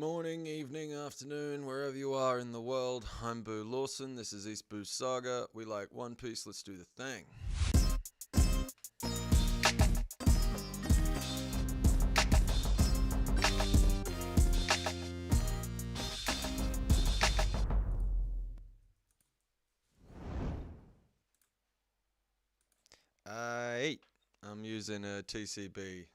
morning, evening, afternoon, wherever you are in the world. I'm Boo Lawson. This is Boo Saga. We like One Piece. Let's do the thing. I'm using a TCB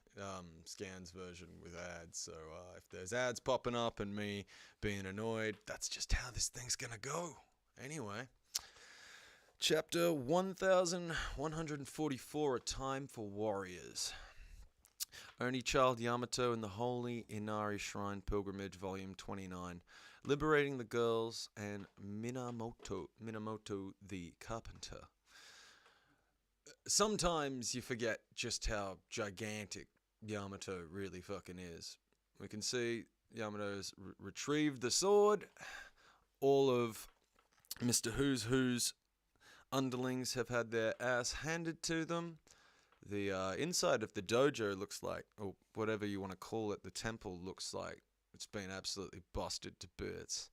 scans version with ads, so if there's ads popping up and me being annoyed, that's just how this thing's gonna go. Anyway, chapter 1144, A Time for Warriors. Only Child Yamato in the Holy Inari Shrine Pilgrimage, Volume 29. Liberating the Girls and Minamoto the Carpenter. Sometimes you forget just how gigantic Yamato really fucking is. We can see Yamato's retrieved the sword. All of Mr. Who's Who's underlings have had their ass handed to them. The inside of the dojo looks like, or whatever you want to call it, the temple looks like it's been absolutely busted to bits.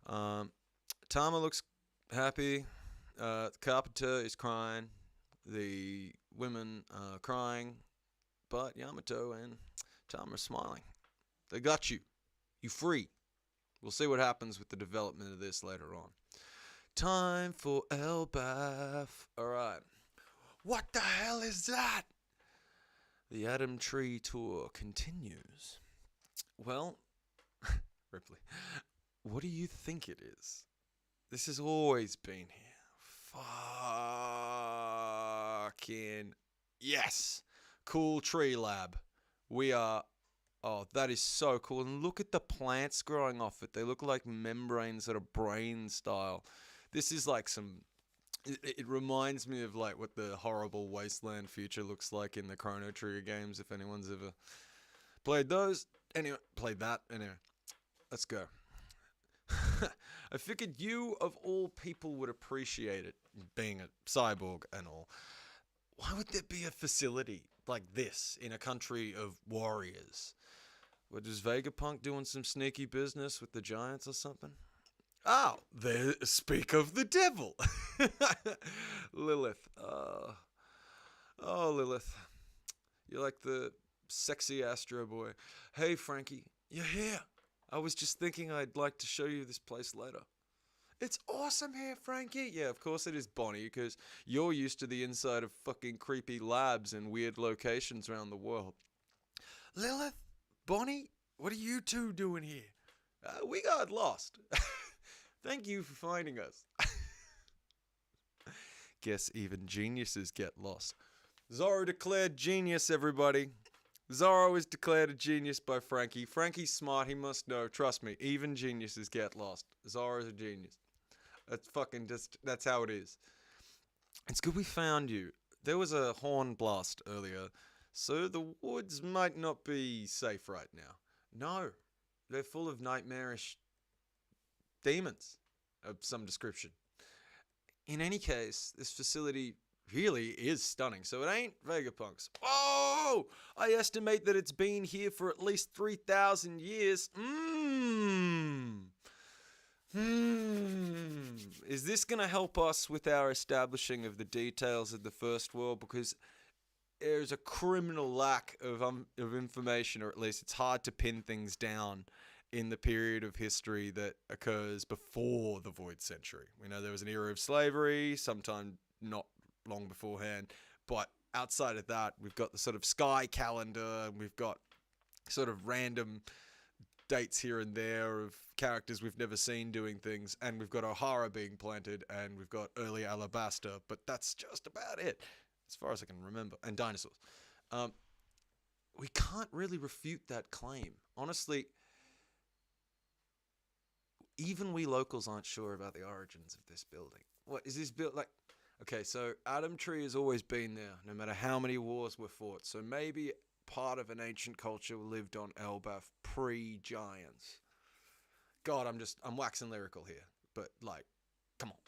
Tama looks happy. The carpenter is crying. The women are crying, but Yamato and Tama are smiling. They got you. You free. We'll see what happens with the development of this later on. Time for Elbaf. Alright. What the hell is that? The Adam Tree Tour continues. Well, Ripley, what do you think it is? This has always been here. Fucking yes. Cool tree lab. We are... Oh, that is so cool. And look at the plants growing off it. They look like membranes that are brain style. This is like some... It reminds me of like what the horrible wasteland future looks like in the Chrono Trigger games, if anyone's ever played those. Anyway, played that. Anyway, let's go. I figured you, of all people, would appreciate it, being a cyborg and all. Why would there be a facility like this in a country of warriors? What, is Vegapunk doing some sneaky business with the giants or something? Oh, there, speak of the devil. Lilith. Oh, Lilith. You're like the sexy Astro Boy. Hey, Frankie, you're here. I was just thinking I'd like to show you this place later. It's awesome here, Frankie. Yeah, of course it is, Bonnie, because you're used to the inside of fucking creepy labs and weird locations around the world. Lilith, Bonnie, what are you two doing here? We got lost. Thank you for finding us. Guess even geniuses get lost. Zoro declared genius, everybody. Zoro is declared a genius by Frankie. Frankie's smart, he must know. Trust me, even geniuses get lost. Zoro's a genius. That's fucking just, that's how it is. It's good we found you. There was a horn blast earlier, so the woods might not be safe right now. No, they're full of nightmarish demons of some description. In any case, this facility really is stunning, so it ain't Vegapunk's. Oh! I estimate that it's been here for at least 3,000 years. Is this going to help us with our establishing of the details of the First World? Because there's a criminal lack of information, or at least it's hard to pin things down in the period of history that occurs before the Void Century. We know there was an era of slavery, sometime not long beforehand, but outside of that, we've got the sort of sky calendar, and we've got sort of random dates here and there of characters we've never seen doing things, and we've got O'Hara being planted, and we've got early Alabasta, but that's just about it, as far as I can remember, and dinosaurs. We can't really refute that claim. Honestly, even we locals aren't sure about the origins of this building. What, is this built like... Okay, so Adam Tree has always been there, no matter how many wars were fought. So maybe part of an ancient culture lived on Elbaf pre-giants. God, I'm waxing lyrical here. But, like, come on.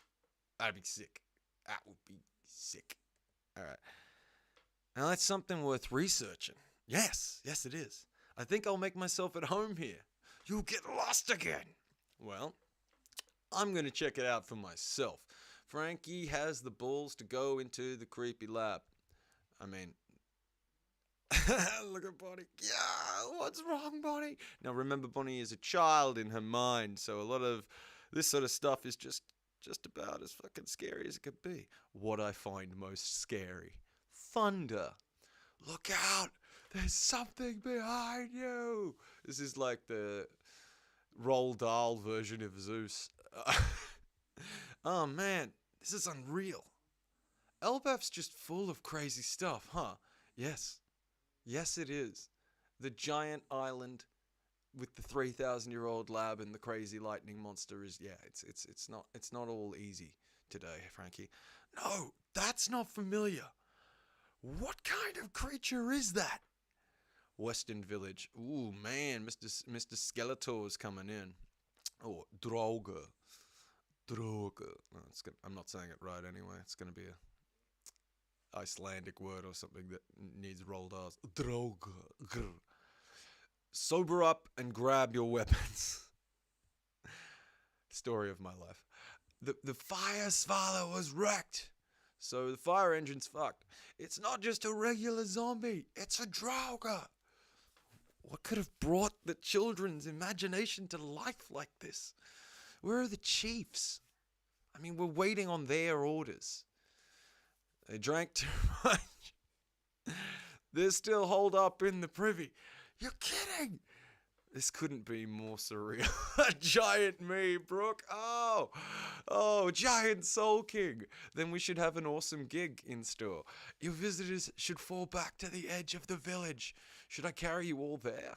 That'd be sick. That would be sick. Alright. Now that's something worth researching. Yes, it is. I think I'll make myself at home here. You'll get lost again. Well, I'm going to check it out for myself. Frankie has the balls to go into the creepy lab. I mean, look at Bonnie. Yeah, what's wrong, Bonnie? Now remember, Bonnie is a child in her mind, so a lot of this sort of stuff is just about as fucking scary as it could be. What I find most scary: thunder. Look out! There's something behind you. This is like the Roald Dahl version of Zeus. Oh man, this is unreal. Elbaf's just full of crazy stuff, huh? Yes. Yes, it is. The giant island with the 3,000-year-old lab and the crazy lightning monster is, yeah, it's not all easy today, Frankie. No, that's not familiar. What kind of creature is that? Western Village. Ooh, man, Mr. Skeletor's coming in. Oh, Droga. Droga. Oh, I'm not saying it right anyway. It's going to be a Icelandic word or something that needs rolled R's. Droga. Grr. Sober up and grab your weapons. Story of my life. The fire svala was wrecked. So the fire engine's fucked. It's not just a regular zombie. It's a Droga. What could have brought the children's imagination to life like this? Where are the chiefs? I mean, we're waiting on their orders. They drank too much. They're still holed up in the privy. You're kidding! This couldn't be more surreal. A giant me, Brooke. Oh, giant Soul King. Then we should have an awesome gig in store. Your visitors should fall back to the edge of the village. Should I carry you all there?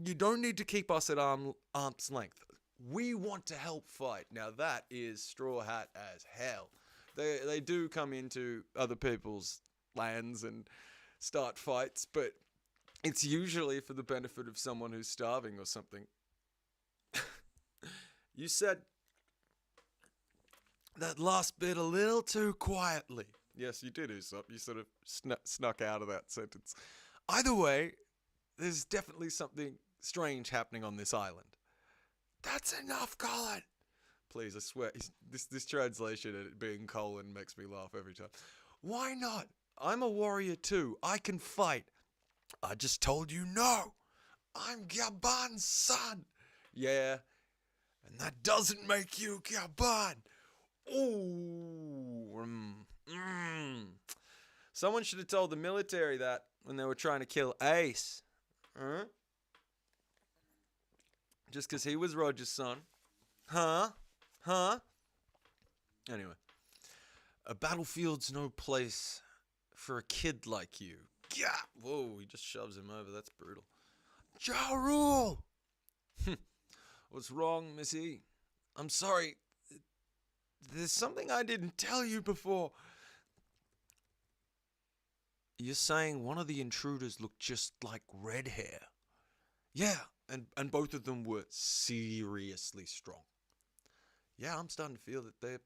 You don't need to keep us at arm's length. We want to help fight. Now that is Straw Hat as hell. They do come into other people's lands and start fights, but it's usually for the benefit of someone who's starving or something. You said that last bit a little too quietly. Yes, you did, Usopp. You sort of snuck out of that sentence. Either way, there's definitely something strange happening on this island. That's enough, Colin. Please, I swear, this translation and it being Colin makes me laugh every time. Why not? I'm a warrior too. I can fight. I just told you no. I'm Gaban's son. Yeah, and that doesn't make you Gaban. Ooh. Someone should have told the military that when they were trying to kill Ace. Huh? Just because he was Roger's son. Huh? Anyway. A battlefield's no place for a kid like you. Yeah. Whoa, he just shoves him over. That's brutal. Ja Rule! What's wrong, Missy? I'm sorry. There's something I didn't tell you before. You're saying one of the intruders looked just like Red Hair. Yeah, and both of them were seriously strong. Yeah, I'm starting to feel that they're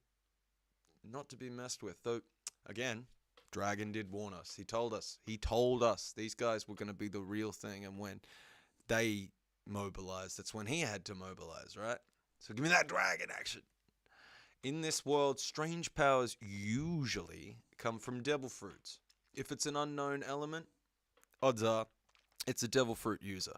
not to be messed with. Though, again, Dragon did warn us. He told us these guys were going to be the real thing, and when they mobilized, that's when he had to mobilize, right? So give me that dragon action. In this world, strange powers usually come from devil fruits. If it's an unknown element, odds are it's a devil fruit user.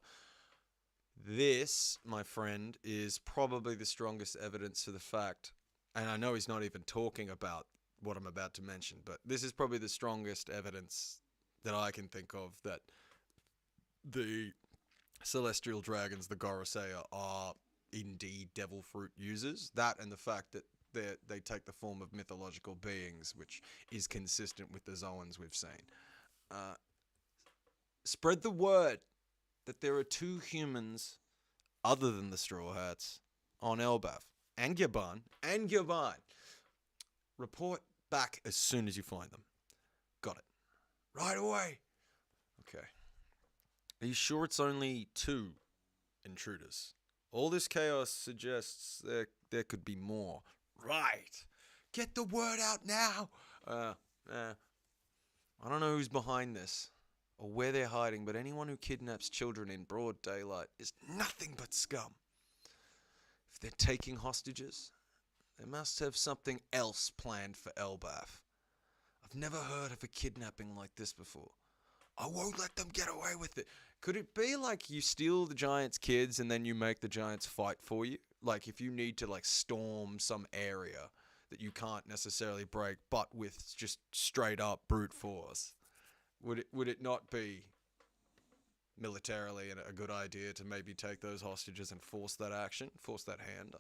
This, my friend, is probably the strongest evidence for the fact, and I know he's not even talking about what I'm about to mention, but this is probably the strongest evidence that I can think of that the celestial dragons, the Gorosei, are indeed devil fruit users. That and the fact that they take the form of mythological beings, which is consistent with the Zoans we've seen. Spread the word that there are two humans other than the Straw Hats on Elbaf. And Gaban. Report back as soon as you find them. Got it. Right away. Okay. Are you sure it's only two intruders? All this chaos suggests there could be more. Right. Get the word out now. I don't know who's behind this, or where they're hiding, but anyone who kidnaps children in broad daylight is nothing but scum. If they're taking hostages, they must have something else planned for Elbath. I've never heard of a kidnapping like this before. I won't let them get away with it. Could it be like you steal the giant's kids and then you make the giants fight for you? Like if you need to like storm some area that you can't necessarily break, but with just straight up brute force, would it not be militarily a good idea to maybe take those hostages and force that action, force that hand?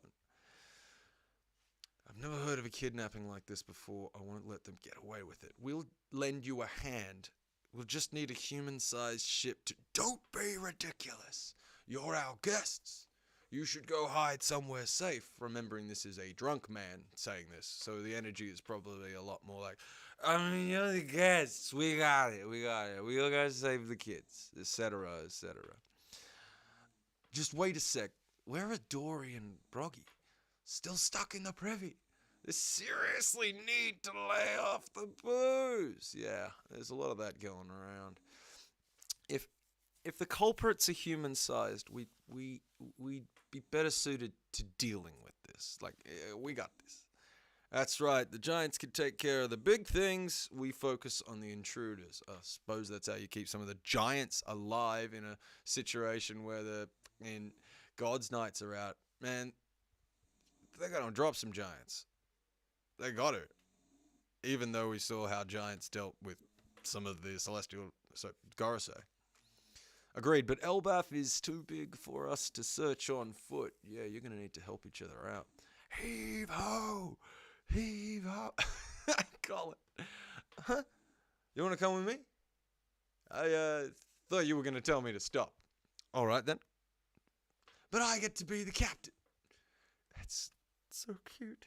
I've never heard of a kidnapping like this before. I won't let them get away with it. We'll lend you a hand. We'll just need a human-sized ship to... Don't be ridiculous. You're our guests. You should go hide somewhere safe. Remembering this is a drunk man saying this, so the energy is probably a lot more like, I mean, you're the guests. We got it. We gotta save the kids, etc., etc. Just wait a sec. Where are Dory and Broggy? Still stuck in the privy. They seriously need to lay off the booze. Yeah, there's a lot of that going around. If the culprits are human-sized, we'd be better suited to dealing with this. Like, we got this. That's right, the giants can take care of the big things. We focus on the intruders. I suppose that's how you keep some of the giants alive in a situation where the God's Knights are out. Man, they're going to drop some giants. They got to. Even though we saw how giants dealt with some of the celestial Gorosei. Agreed, but Elbath is too big for us to search on foot. Yeah, you're going to need to help each other out. Heave ho! Heave ho! Colin. Huh? You want to come with me? I thought you were going to tell me to stop. All right, then. But I get to be the captain. That's so cute.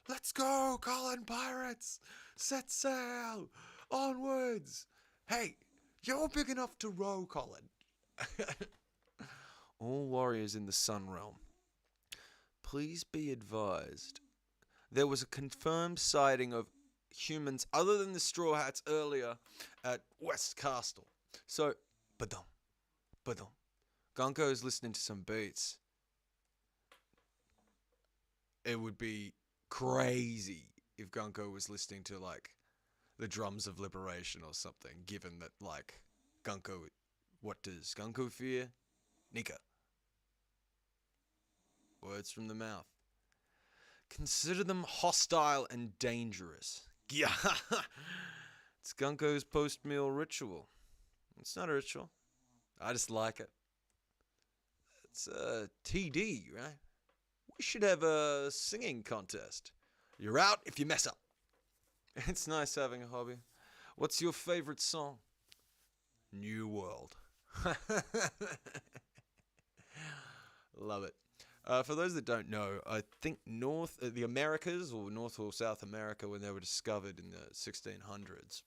Let's go, Colin Pirates! Set sail! Onwards! Hey, you're big enough to row, Colin. All warriors in the Sun Realm. Please be advised. There was a confirmed sighting of humans other than the Straw Hats earlier at West Castle. So, badum. Gunko is listening to some beats. It would be crazy if Gunko was listening to, like, the Drums of Liberation or something, given that, like, Gunko... What does Gunko fear? Nika. Words from the mouth. Consider them hostile and dangerous. Yeah, it's Gunko's post-meal ritual. It's not a ritual. I just like it. It's TD, right? We should have a singing contest. You're out if you mess up. It's nice having a hobby. What's your favorite song? New World. Love it. For those that don't know, I think the Americas, or North or South America, when they were discovered in the 1600s,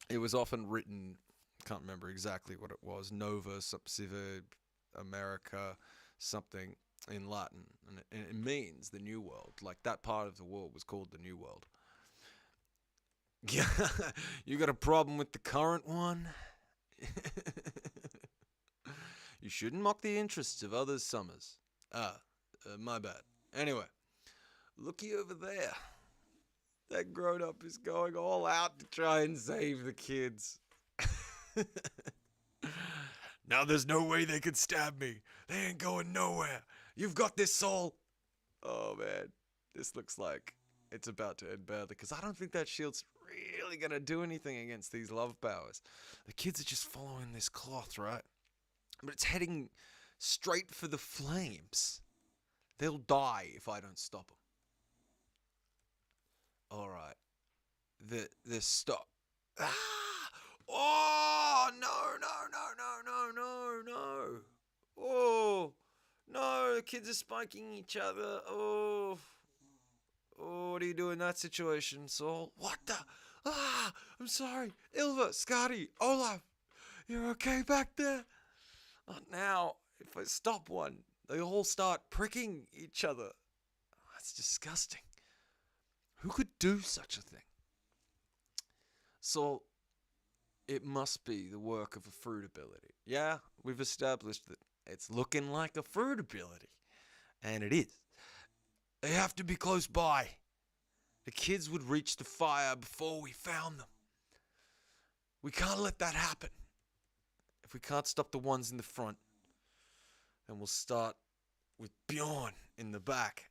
it was often written, can't remember exactly what it was, Nova, Subsiva, America, something in Latin. And it means the New World. Like, that part of the world was called the New World. Yeah, you got a problem with the current one? You shouldn't mock the interests of others' summers. My bad. Anyway, looky over there. That grown-up is going all out to try and save the kids. Now there's no way they could stab me. They ain't going nowhere. You've got this, Soul. Oh, man. This looks like it's about to end badly, because I don't think that shield's really going to do anything against these love powers. The kids are just following this cloth, right? But it's heading straight for the flames. They'll die if I don't stop them. Alright. The stop. Ah! Oh! No. Oh! No, the kids are spiking each other. Oh, what do you do in that situation, Saul? What the? Ah! I'm sorry. Ilva, Scotty, Olaf. You're okay back there? Not now. If I stop one, they all start pricking each other. That's disgusting. Who could do such a thing? So, it must be the work of a fruit ability. Yeah, we've established that it's looking like a fruit ability. And it is. They have to be close by. The kids would reach the fire before we found them. We can't let that happen. If we can't stop the ones in the front, then we'll start with Bjorn in the back.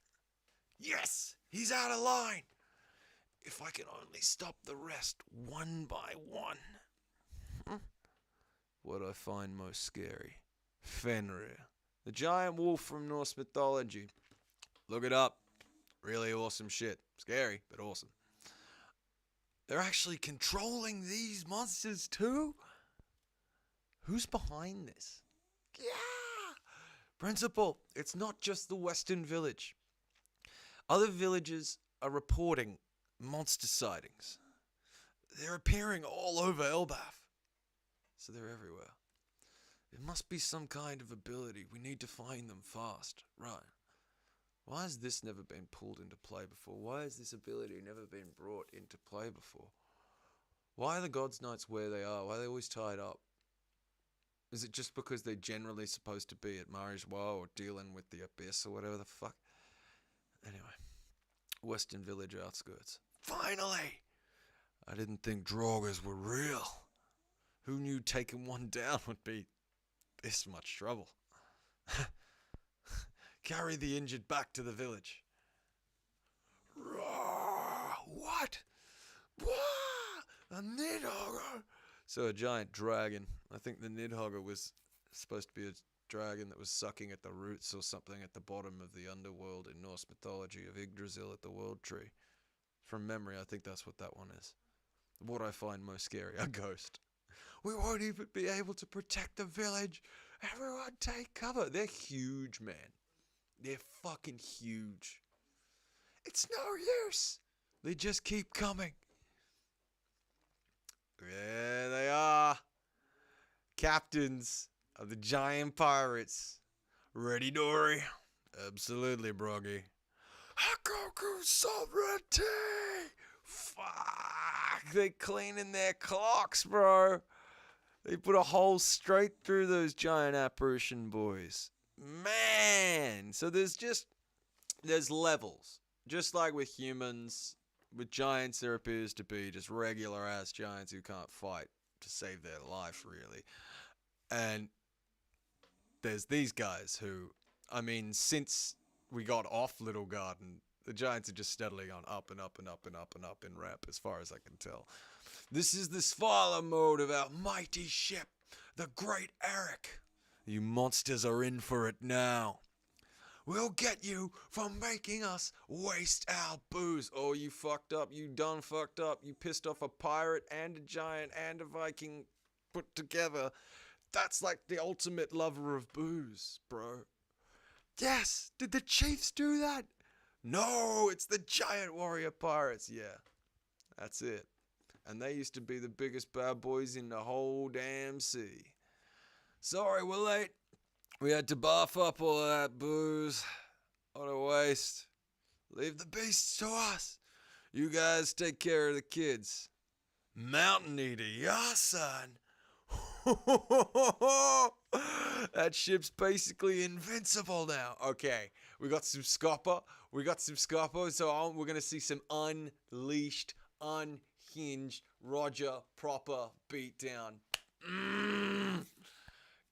Yes, he's out of line. If I can only stop the rest one by one. What I find most scary. Fenrir, the giant wolf from Norse mythology. Look it up. Really awesome shit. Scary, but awesome. They're actually controlling these monsters too? Who's behind this? Yeah! Principal, it's not just the Western Village. Other villages are reporting monster sightings. They're appearing all over Elbaf. So they're everywhere. It must be some kind of ability. We need to find them fast. Right. Why has this never been pulled into play before? Why has this ability never been brought into play before? Why are the God's Knights where they are? Why are they always tied up? Is it just because they're generally supposed to be at Marijois or dealing with the Abyss or whatever the fuck? Anyway. Western Village outskirts. Finally! I didn't think Draugrs were real. Who knew taking one down would be this much trouble? Carry the injured back to the village. What? A Nidhogger? So a giant dragon. I think the Nidhogger was supposed to be a dragon that was sucking at the roots or something at the bottom of the underworld in Norse mythology of Yggdrasil at the World Tree. From memory, I think that's what that one is. What I find most scary, a ghost. We won't even be able to protect the village. Everyone take cover. They're huge, man. They're fucking huge. It's no use. They just keep coming. There they are. Captains of the giant pirates. Ready, Dory? Absolutely, Broggy. Hakoku sovereignty! Fuck. They're cleaning their clocks, bro. They put a hole straight through those giant apparition boys. Man! So there's levels. Just like with humans, with giants there appears to be just regular ass giants who can't fight to save their life, really. And there's these guys who, I mean, since we got off Little Garden, the giants are just steadily gone up and up and up and up and up in ramp, as far as I can tell. This is the Svala mode of our mighty ship, the Great Eric. You monsters are in for it now. We'll get you for making us waste our booze. Oh, you fucked up. You done fucked up. You pissed off a pirate and a giant and a Viking put together. That's like the ultimate lover of booze, bro. Yes! Did the chiefs do that? No, it's the giant warrior pirates. Yeah, that's it. And they used to be the biggest bad boys in the whole damn sea. Sorry, we're late. We had to bath up all of that booze. What a waste. Leave the beasts to us. You guys take care of the kids. Mountain Eater, yeah, son. That ship's basically invincible now. Okay, we got some scopper. So we're going to see some unleashed, unhinged, Roger proper beatdown.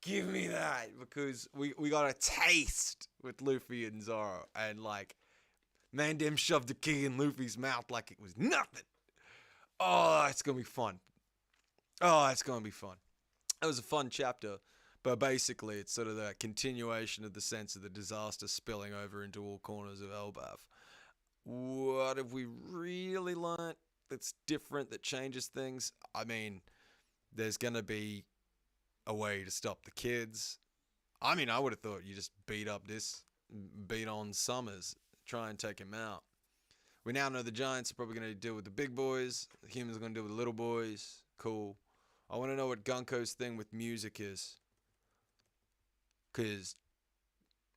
Give me that, because we got a taste with Luffy and Zoro, and like, Mandem shoved the key in Luffy's mouth like it was nothing. Oh, it's gonna be fun. It was a fun chapter, but basically it's sort of that continuation of the sense of the disaster spilling over into all corners of Elbaf. What have we really learnt that's different, that changes things? I mean, there's gonna be a way to stop the kids. I mean, I would have thought you just beat on Summers, try and take him out. We now know the giants are probably going to deal with the big boys. The humans are going to deal with the little boys. Cool. I want to know what Gunko's thing with music is. Because,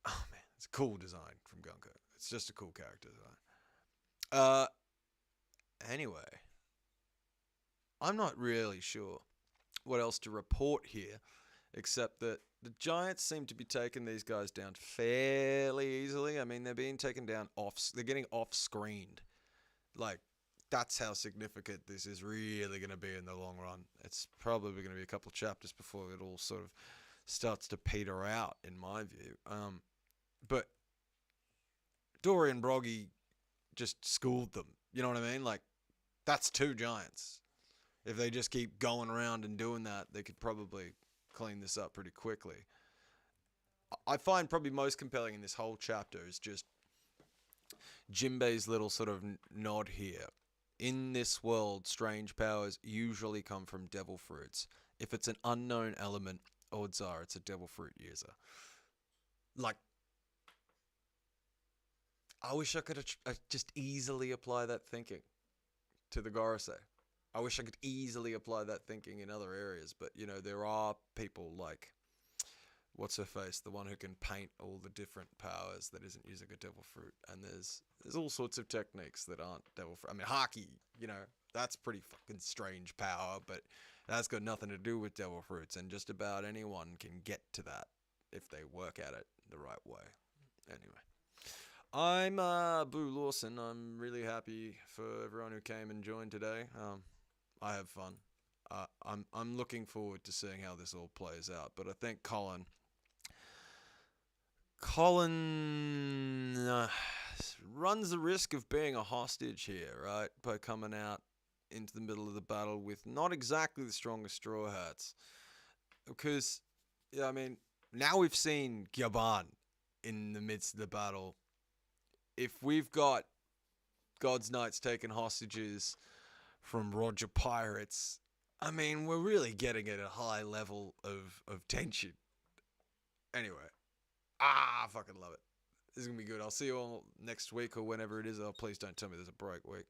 oh man, it's a cool design from Gunko. It's just a cool character design. Anyway, I'm not really sure what else to report here, except that the Giants seem to be taking these guys down fairly easily. I mean, they're being taken down they're getting off-screened. Like, that's how significant this is really going to be in the long run. It's probably going to be a couple of chapters before it all sort of starts to peter out, in my view. But Dory and Broggy just schooled them. You know what I mean? Like, that's 2 Giants. If they just keep going around and doing that, they could probably clean this up pretty quickly. I find probably most compelling in this whole chapter is just Jinbei's little sort of nod here. In this world, strange powers usually come from devil fruits. If it's an unknown element, odds are it's a devil fruit user. Like, I wish I could just easily apply that thinking to the Gorosei. I wish I could easily apply that thinking in other areas, but, you know, there are people like, what's her face, the one who can paint all the different powers that isn't using a devil fruit, and there's all sorts of techniques that aren't devil fruit. I mean, Haki, you know, that's pretty fucking strange power, but that's got nothing to do with devil fruits, and just about anyone can get to that if they work at it the right way. Anyway. I'm Boo Lawson. I'm really happy for everyone who came and joined today. I have fun. I'm looking forward to seeing how this all plays out. But I think Colin runs the risk of being a hostage here, right? By coming out into the middle of the battle with not exactly the strongest Straw Hats. Because, yeah, I mean, now we've seen Gyaban in the midst of the battle. If we've got God's Knights taking hostages from Roger Pirates, I mean, we're really getting at a high level of tension. Anyway, I fucking love it. This is going to be good. I'll see you all next week or whenever it is. Oh, please don't tell me there's a break week.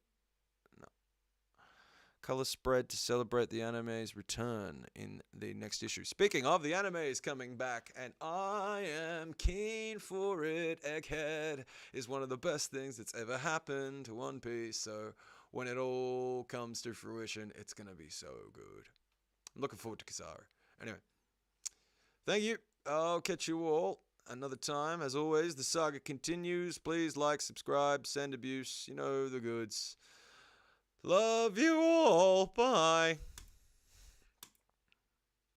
No. Color spread to celebrate the anime's return in the next issue. Speaking of, the anime is coming back, and I am keen for it. Egghead is one of the best things that's ever happened to One Piece, so when it all comes to fruition, it's going to be so good. I'm looking forward to Kizaru. Anyway, thank you. I'll catch you all another time. As always, the saga continues. Please like, subscribe, send abuse. You know the goods. Love you all. Bye.